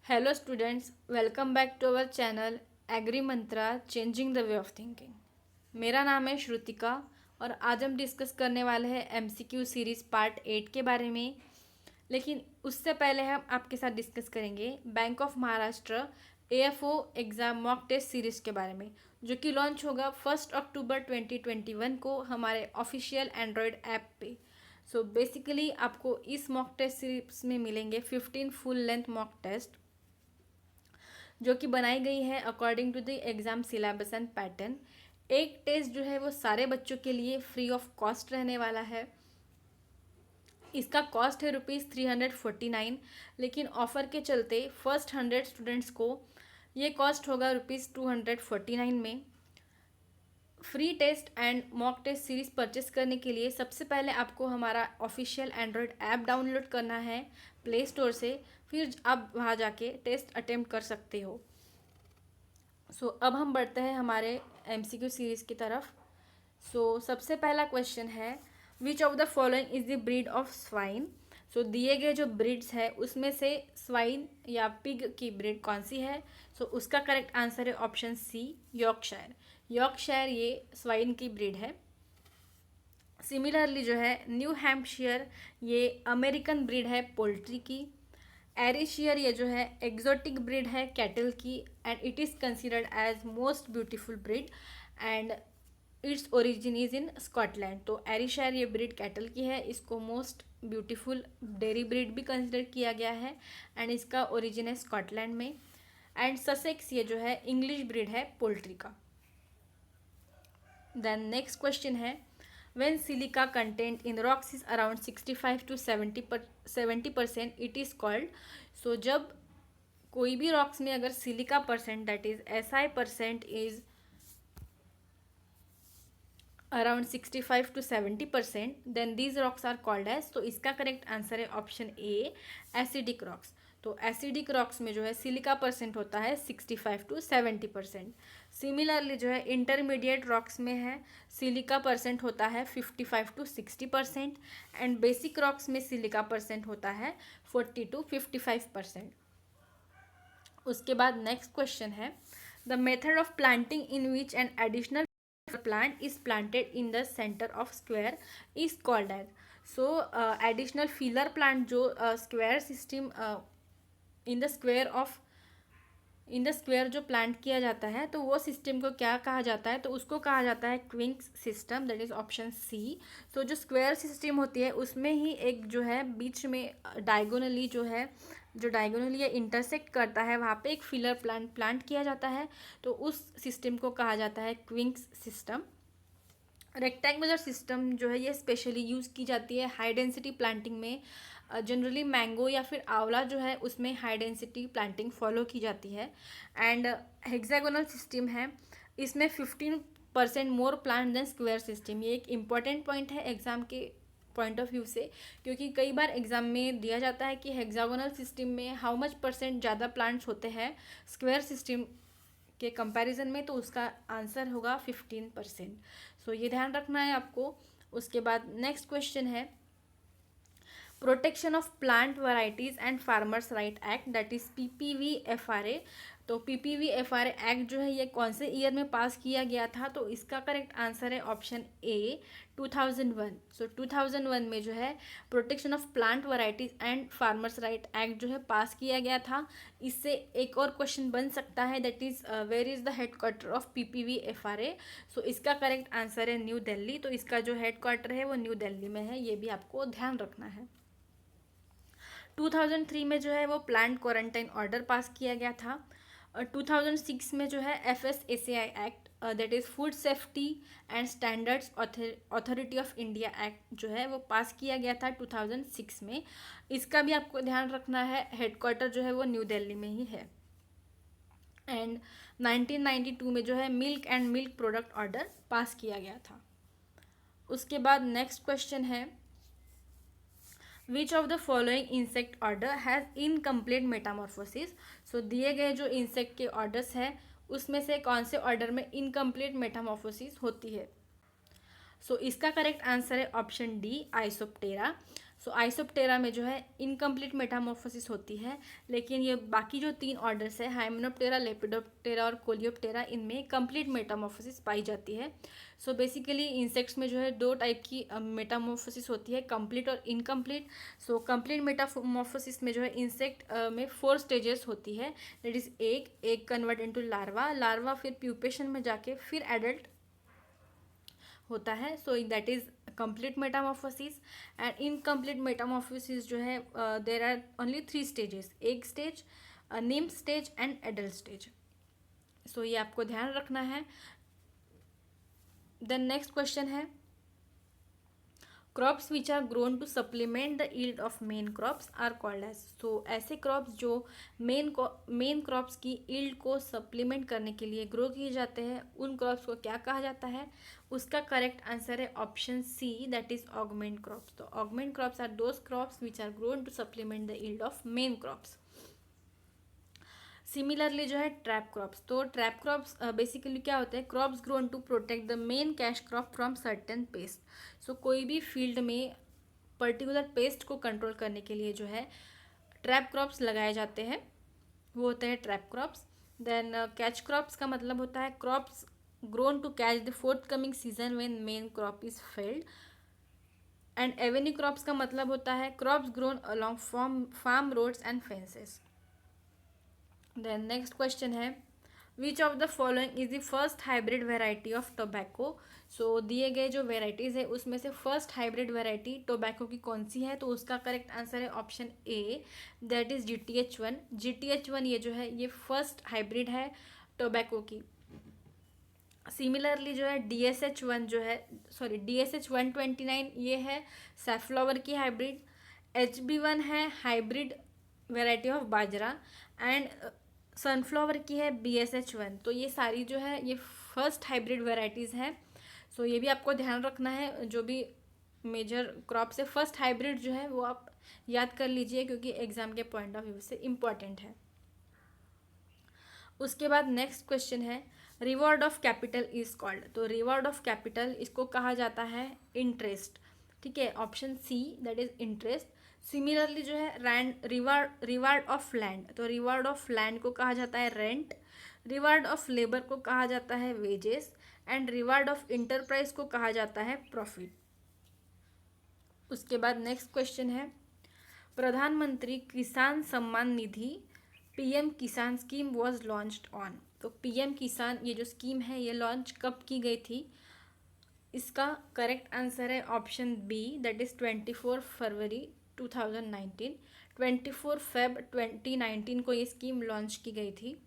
Hello students, welcome back to our channel Agri Mantra changing the way of thinking. मेरा नाम है श्रुतिका और आज हम डिस्कस करने वाले हैं एमसीक्यू सीरीज़ पार्ट 8 के बारे में। लेकिन उससे पहले हम आपके साथ डिस्कस करेंगे Bank of Maharashtra AFO exam mock test series के बारे में, जो कि लॉन्च होगा 1 अक्टूबर 2021 को हमारे ऑफिशियल एंड्रॉयड ऐप पे। सो बेसिकली आपको इस मॉक टेस्ट सीरीज में मिलेंगे 15 फुल लेंथ मॉक टेस्ट, जो कि बनाई गई है according to the exam syllabus and pattern. एक टेस्ट जो है वो सारे बच्चों के लिए फ्री ऑफ कॉस्ट रहने वाला है। इसका कॉस्ट है ₹349, लेकिन ऑफ़र के चलते फर्स्ट 100 स्टूडेंट्स को ये कॉस्ट होगा ₹249 में। Free test and mock test series purchase करने के लिए सबसे पहले आपको हमारा ऑफिशियल एंड्रॉयड ऐप डाउनलोड करना है प्ले स्टोर से, फिर आप वहाँ जाके टेस्ट अटेम्प्ट कर सकते हो। अब हम बढ़ते हैं हमारे एमसीक्यू सीरीज़ की तरफ। सबसे पहला क्वेश्चन है, which of the following is the breed of swine. दिए गए जो ब्रीड्स है उसमें से स्वाइन या पिग की ब्रीड कौन सी है। उसका करेक्ट आंसर है ऑप्शन सी, यॉर्कशायर। यॉर्कशायर ये स्वाइन की ब्रीड है। सिमिलरली जो है न्यू हैम्पशायर, ये अमेरिकन ब्रीड है पोल्ट्री की। एरिशियर ये जो है एग्जोटिक ब्रीड है कैटल की, and it is considered as most beautiful breed and its origin is in Scotland. तो एरिशायर ये ब्रीड कैटल की है, इसको मोस्ट ब्यूटीफुल डेयरी ब्रीड भी कंसिडर किया गया है एंड इसका ओरिजिन है स्कॉटलैंड में। एंड ससेक्स ये जो है इंग्लिश ब्रीड है पोल्ट्री का। देन नेक्स्ट क्वेश्चन है, when silica content in rocks is around 65 to 70%, it is called। जब कोई भी रॉक्स में अगर silica percent that is SI percent is around 65 to 70%, then these rocks are called as. तो इसका correct answer है option A, acidic rocks. तो acidic rocks में जो है सिलिका परसेंट होता है 65 to 70%। सिमिलरली जो है इंटरमीडिएट रॉक्स में है सिलिका परसेंट होता है 55 to 60%, एंड बेसिक रॉक्स में सिलिका परसेंट होता है 40 to 55%। उसके बाद नेक्स्ट क्वेश्चन है, the method of planting in which an additional plant is planted in the center of square is called as। additional filler plant जो square system in the square जो plant किया जाता है, तो वो सिस्टम को क्या कहा जाता है, तो उसको कहा जाता है quincunx system, that is option C. जो स्क्वायर सिस्टम होती है उसमें ही एक जो है बीच में डायगोनली जो डायगोनली या इंटरसेक्ट करता है वहाँ पे एक फिलर प्लांट किया जाता है, तो उस सिस्टम को कहा जाता है क्विंक्स सिस्टम। रेक्टेंगुलर सिस्टम जो है ये स्पेशली यूज़ की जाती है हाई डेंसिटी प्लांटिंग में। जनरली मैंगो या फिर आंवला जो है उसमें हाई डेंसिटी प्लांटिंग फॉलो की जाती है। एंड हेक्सागोनल सिस्टम है, इसमें 15% more plant than square system. ये एक इम्पॉर्टेंट पॉइंट है एग्जाम के पॉइंट ऑफ व्यू से, क्योंकि कई बार एग्जाम में दिया जाता है कि हेक्सागोनल सिस्टम में हाउ मच परसेंट ज़्यादा प्लांट्स होते हैं स्क्वायर सिस्टम के कंपैरिजन में, तो उसका आंसर होगा 15%। ये ध्यान रखना है आपको। उसके बाद नेक्स्ट क्वेश्चन है, protection of plant varieties and farmers right act, that is PPVFRA। तो PPVFRA एक्ट जो है ये कौन से ईयर में पास किया गया था, तो इसका करेक्ट आंसर है ऑप्शन ए, 2001। 2001 में जो है protection of plant varieties and farmers right act जो है पास किया गया था। इससे एक और क्वेश्चन बन सकता है, that is where is the headquarter of PPVFRA। इसका करेक्ट आंसर है न्यू दिल्ली। तो इसका जो हेडक्वार्टर है वो न्यू दिल्ली में है, ये भी आपको ध्यान रखना है। 2003 में जो है वो प्लांट क्वारंटाइन ऑर्डर पास किया गया था। 2006 में जो है FSSAI act, that is food safety and standards authority of India act जो है वो पास किया गया था 2006 में। इसका भी आपको ध्यान रखना है, हेडक्वार्टर जो है वो न्यू दिल्ली में ही है। एंड 1992 में जो है milk and milk product order pass किया गया था। उसके बाद नेक्स्ट क्वेश्चन है, which of the following insect order has incomplete Metamorphosis. दिए गए जो इंसेक्ट के ऑर्डर्स हैं उसमें से कौन से ऑर्डर में इनकम्प्लीट मेटामॉर्फोसिस होती है। इसका करेक्ट आंसर है ऑप्शन डी, आइसोप्टेरा। सो आइसोप्टेरा में जो है इनकम्प्लीट मेटामॉर्फोसिस होती है, लेकिन ये बाकी जो 3 ऑर्डर्स है हाइमेनोप्टेरा, लेपिडोप्टेरा और कोलियोप्टेरा, इनमें कंप्लीट मेटामॉर्फोसिस पाई जाती है। सो बेसिकली इंसेक्ट्स में जो है 2 टाइप की मेटामॉर्फोसिस होती है, कंप्लीट और इनकम्प्लीट। सो कंप्लीट मेटामॉर्फोसिस में जो है इंसेक्ट में 4 स्टेजेस होती है, that is egg convert into larva फिर प्यूपेशन में जाके फिर एडल्ट होता है। So that is complete metamorphosis. And incomplete metamorphosis जो है there are only 3 stages, egg stage, nymph stage and adult stage. So ये आपको ध्यान रखना है। देन नेक्स्ट क्वेश्चन है, crops which are grown to supplement the yield of main crops are called as. So ऐसे crops जो main crops की yield को सप्लीमेंट करने के लिए ग्रो किए जाते हैं, उन क्रॉप्स को क्या कहा जाता है? उसका करेक्ट आंसर है option C, that is augment crops. तो augment crops are those crops which are grown to supplement the yield of main crops. Similarly जो है ट्रैप क्रॉप्स, तो ट्रैप क्रॉप्स बेसिकली क्या होते हैं? Crops grown to protect the main cash crop from certain pest. So कोई भी field में particular paste को कंट्रोल करने के लिए जो है ट्रैप क्रॉप्स लगाए जाते हैं, वो होते हैं trap crops. Then catch crops का मतलब होता है crops grown to catch the forthcoming season when main crop is failed. And avenue crops का मतलब होता है crops grown along farm roads and fences. Then next question है, which of the following is the first hybrid variety of tobacco. So दिए गए जो varieties है उसमें से फर्स्ट हाइब्रिड वेराइटी टोबैको की कौन सी है? तो उसका करेक्ट आंसर है option A, that is GTH1। GTH1 ये जो है ये फर्स्ट हाइब्रिड है टोबैको की। सिमिलरली जो है DSH1 जो है, सॉरी DSH129 ये है सैफ्लॉवर की हाइब्रिड। HB1 है hybrid variety of bajra. And sunflower की है BSH1। तो ये सारी जो है ये फर्स्ट हाइब्रिड वेराइटीज़ हैं। सो ये भी आपको ध्यान रखना है, जो भी मेजर क्रॉप से फर्स्ट हाइब्रिड जो है वो आप याद कर लीजिए, क्योंकि एग्जाम के पॉइंट ऑफ व्यू से इम्पॉर्टेंट है। उसके बाद नेक्स्ट क्वेश्चन है, reward of capital is called. तो रिवॉर्ड ऑफ कैपिटल इसको कहा जाता है इंटरेस्ट, ठीक है, option C, that is interest. Similarly जो है रिवार्ड ऑफ लैंड, तो रिवार्ड ऑफ लैंड को कहा जाता है रेंट। रिवार्ड ऑफ लेबर को कहा जाता है wages. And reward of enterprise को कहा जाता है प्रॉफिट। उसके बाद नेक्स्ट क्वेश्चन है, प्रधानमंत्री किसान सम्मान निधि PM किसान स्कीम वॉज लॉन्च्ड ऑन। तो PM किसान ये जो स्कीम है ये लॉन्च कब की गई थी? इसका करेक्ट आंसर है option B, that is 24 February 2019। 24 Feb 2019 को ये स्कीम लॉन्च की गई थी।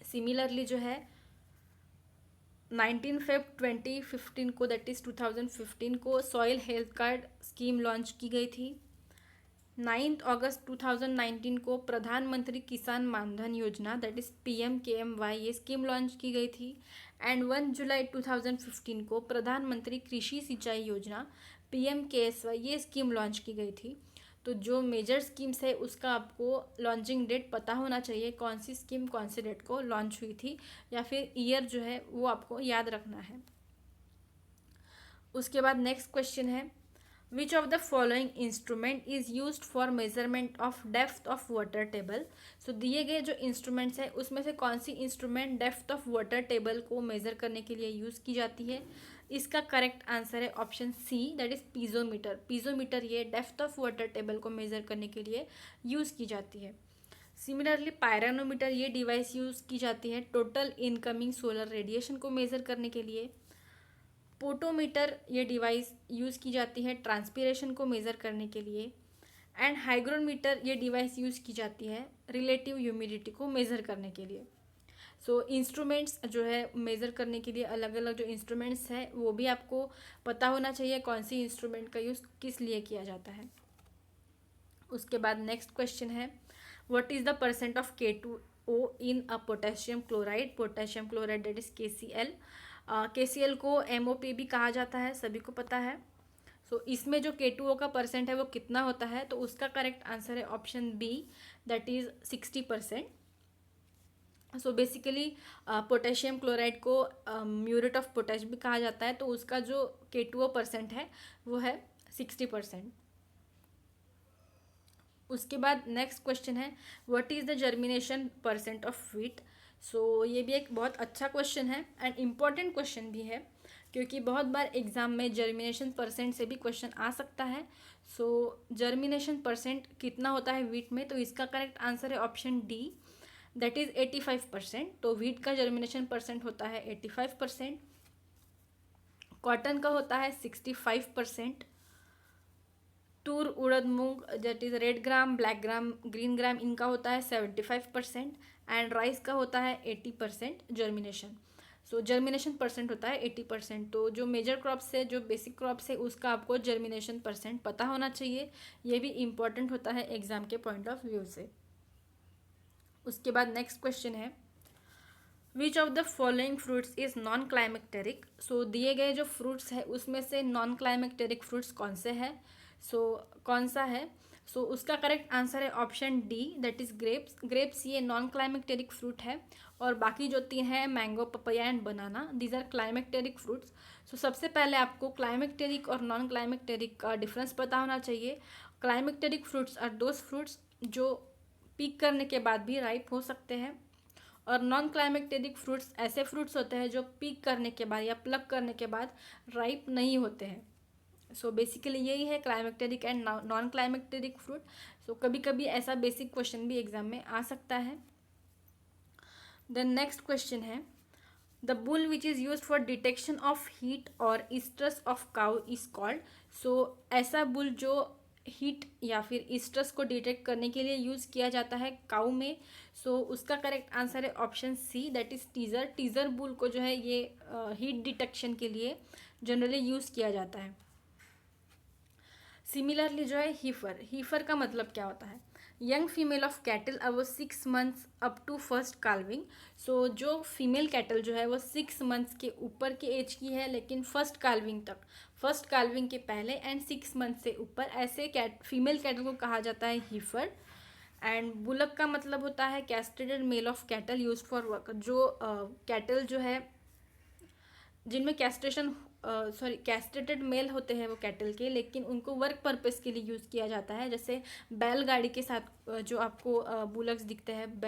सिमिलरली जो है 19 फेब 2015 को, दैट इज 2015 को soil health card scheme launch की गई थी। 9 अगस्त 2019 को प्रधानमंत्री किसान मानधन योजना, दैट इज PMKMY, ये स्कीम लॉन्च की गई थी। एंड 1 जुलाई 2015 को प्रधानमंत्री कृषि सिंचाई योजना PMKSY, ये स्कीम लॉन्च की गई थी। तो जो मेजर स्कीम्स है उसका आपको लॉन्चिंग डेट पता होना चाहिए, कौन सी स्कीम कौन सी डेट को लॉन्च हुई थी, या फिर ईयर जो है वो आपको याद रखना है। उसके बाद नेक्स्ट क्वेश्चन है, which of the following instrument is use for measurement of depth of water table. So दिए गए जो इंस्ट्रूमेंट्स हैं उसमें से कौन सी instrument depth of water table को मेजर करने के लिए यूज़ की जाती है? इसका करेक्ट आंसर है option C, that is piezometer. Piezometer ये डेप्थ ऑफ वाटर टेबल को मेजर करने के लिए यूज़ की जाती है। सिमिलरली पायरानोमीटर ये डिवाइस यूज़ की जाती है टोटल इनकमिंग सोलर रेडिएशन को मेज़र करने के लिए। पोटोमीटर ये डिवाइस यूज़ की जाती है ट्रांसपीरेशन को मेज़र करने के लिए। एंड हाइग्रोमीटर ये डिवाइस यूज़ की जाती है रिलेटिव ह्यूमिडिटी को मेज़र करने के लिए। सो इंस्ट्रूमेंट्स जो है मेज़र करने के लिए अलग अलग जो इंस्ट्रूमेंट्स हैं वो भी आपको पता होना चाहिए, कौन सी इंस्ट्रूमेंट का यूज़ किस लिए किया जाता है। उसके बाद नेक्स्ट क्वेश्चन है, what is the percent of K2O in a potassium chloride. Potassium chloride that is KCl। KCl को MOP भी कहा जाता है, सभी को पता है। सो इसमें जो K2O का परसेंट है वो कितना होता है? तो उसका करेक्ट आंसर है option B, that is 60%। So basically potassium chloride को म्यूरेट ऑफ पोटेश भी कहा जाता है, तो उसका जो K2O परसेंट है वो है 60%। उसके बाद नेक्स्ट क्वेश्चन है what is the germination percent of wheat. So ये भी एक बहुत अच्छा क्वेश्चन है एंड इम्पॉर्टेंट क्वेश्चन भी है, क्योंकि बहुत बार एग्जाम में जर्मिनेशन परसेंट से भी क्वेश्चन आ सकता है। सो जर्मिनेशन परसेंट कितना होता है व्हीट में, तो इसका करेक्ट आंसर है ऑप्शन डी, दैट इज़ 85%। तो व्हीट का जर्मिनेशन परसेंट होता है 85%। कॉटन का होता है 65%। तूर, उड़द, मूंग that is red gram, black gram, green gram, इनका होता है 75%। एंड राइस का होता है 80% जर्मिनेशन। सो जर्मिनेशन परसेंट होता है 80%। तो जो मेजर क्रॉप्स है, जो बेसिक क्रॉप्स है, उसका आपको जर्मिनेशन परसेंट पता होना चाहिए। ये भी इम्पॉर्टेंट होता है एग्जाम के पॉइंट ऑफ व्यू से। उसके बाद नेक्स्ट क्वेश्चन है which of the following fruits is non climacteric. So दिए गए जो फ्रूट्स है उसमें से नॉन क्लाइमेक्टेरिक फ्रूट्स कौन से हैं, कौन सा है। उसका करेक्ट आंसर है option D, that is grapes. Grapes ये नॉन क्लाइमेक्टेरिक फ्रूट है, और बाकी जो तीन है mango, papaya and banana, these are climacteric fruits. सबसे पहले आपको क्लाइमेक्टेरिक और नॉन क्लाइमेक्टेरिक का डिफरेंस पता होना चाहिए। Climacteric fruits are those fruits जो पीक करने के बाद भी राइप हो सकते हैं, और नॉन क्लाइमेक्टेरिक फ्रूट्स ऐसे फ्रूट्स होते हैं जो पीक करने के बाद या प्लग करने के बाद राइप नहीं होते हैं। बेसिकली यही है climacteric and non climacteric fruit. कभी कभी ऐसा बेसिक क्वेश्चन भी एग्जाम में आ सकता है। देन नेक्स्ट क्वेश्चन है the bull which is use for detection of heat और stress of cow is called. ऐसा बुल जो हीट या फिर स्ट्रेस को डिटेक्ट करने के लिए यूज़ किया जाता है काऊ में। उसका करेक्ट आंसर है option C, that is teaser. Teaser bull को जो है ये हीट डिटेक्शन के लिए जनरली यूज़ किया जाता है। सिमिलरली जो है हीफर, हीफर का मतलब क्या होता है, यंग फीमेल ऑफ कैटल अब 6 months up to first calving. जो फीमेल कैटल जो है वो 6 मंथ्स के ऊपर के एज की है, लेकिन फर्स्ट काल्विंग तक, फर्स्ट काल्विंग के पहले एंड 6 मंथ से ऊपर, ऐसे फीमेल कैटल को कहा जाता है हीफर। एंड बुलक का मतलब होता है castrated male of cattle use for work. जो कैटल जो है जिनमें कैस्ट्रेटेड मेल होते हैं वो कैटल के, लेकिन उनको वर्क पर्पस के लिए यूज़ किया जाता है। जैसे बैलगाड़ी के साथ जो आपको बुलक्स दिखते हैं,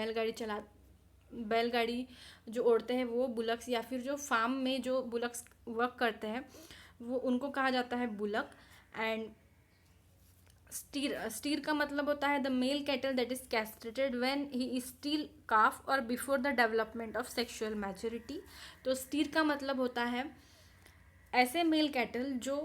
बैलगाड़ी जो ओढ़ते हैं वो बुलक्स, या फिर जो फार्म में जो बुलक्स वर्क करते हैं वो उनको कहा जाता है बुलक। एंड स्टीर का मतलब होता है the male cattle that is castrated when he is still calf और before the development of sexual maturity. तो स्टीर का मतलब होता है ऐसे मेल कैटल जो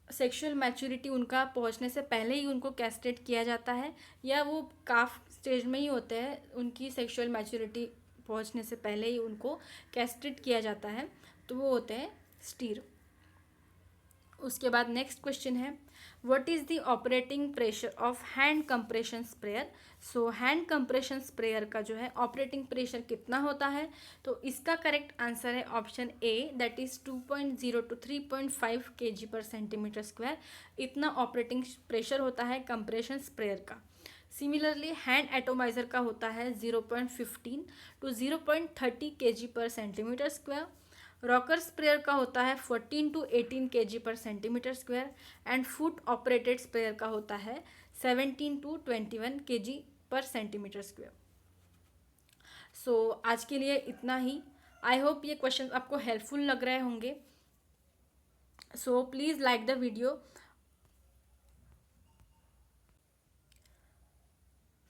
सेक्सुअल मैच्योरिटी उनका पहुंचने से पहले ही उनको कैस्ट्रेट किया जाता है, या वो काफ स्टेज में ही होते हैं, उनकी सेक्सुअल मैच्योरिटी पहुंचने से पहले ही उनको कैस्ट्रेट किया जाता है, तो वो होते हैं स्टीर। उसके बाद नेक्स्ट क्वेश्चन है what is the operating pressure of hand compression sprayer. Hand compression sprayer का जो है ऑपरेटिंग प्रेशर कितना होता है, तो इसका करेक्ट आंसर है option A, that is 2.0 to 3.5 kg/cm²। इतना ऑपरेटिंग प्रेशर होता है कंप्रेशन स्प्रेयर का। सिमिलरली हैंड एटोमाइजर का होता है 0.15 to 0.30 kg/cm²। रॉकर स्प्रेयर का होता है 14 to 18 kg/cm²। And foot operated sprayer का होता है 17 to 21 kg/cm²। आज के लिए इतना ही। आई होप ये क्वेश्चन आपको हेल्पफुल लग रहे होंगे। Please like the video.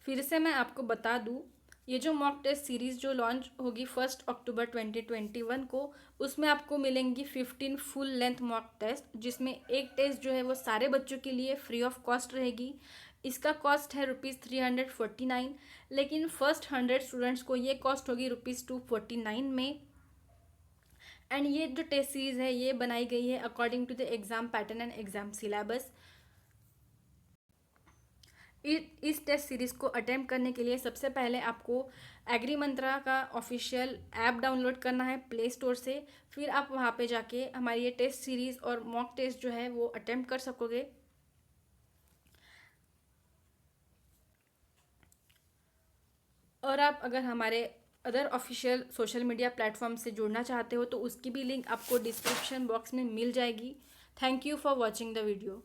फिर से मैं आपको बता दूं, ये जो मॉक टेस्ट सीरीज़ जो लॉन्च होगी 1 अक्टूबर 2021 को, उसमें आपको मिलेंगी 15 फुल लेंथ मॉक टेस्ट, जिसमें एक टेस्ट जो है वो सारे बच्चों के लिए फ्री ऑफ कॉस्ट रहेगी। इसका कॉस्ट है ₹349, लेकिन फर्स्ट 100 स्टूडेंट्स को ये कॉस्ट होगी ₹249 में। एंड ये जो टेस्ट सीरीज़ है ये बनाई गई है according to the exam pattern and exam syllabus. इस टेस्ट सीरीज़ को अटेम्प्ट करने के लिए सबसे पहले आपको एग्री मंत्रा का ऑफिशियल ऐप डाउनलोड करना है प्ले स्टोर से। फिर आप वहाँ पे जाके हमारी ये टेस्ट सीरीज़ और मॉक टेस्ट जो है वो अटेम्प्ट कर सकोगे। और आप अगर हमारे other official social media platform से जुड़ना चाहते हो तो उसकी भी लिंक आपको डिस्क्रिप्शन बॉक्स में मिल जाएगी। Thank you for watching the video.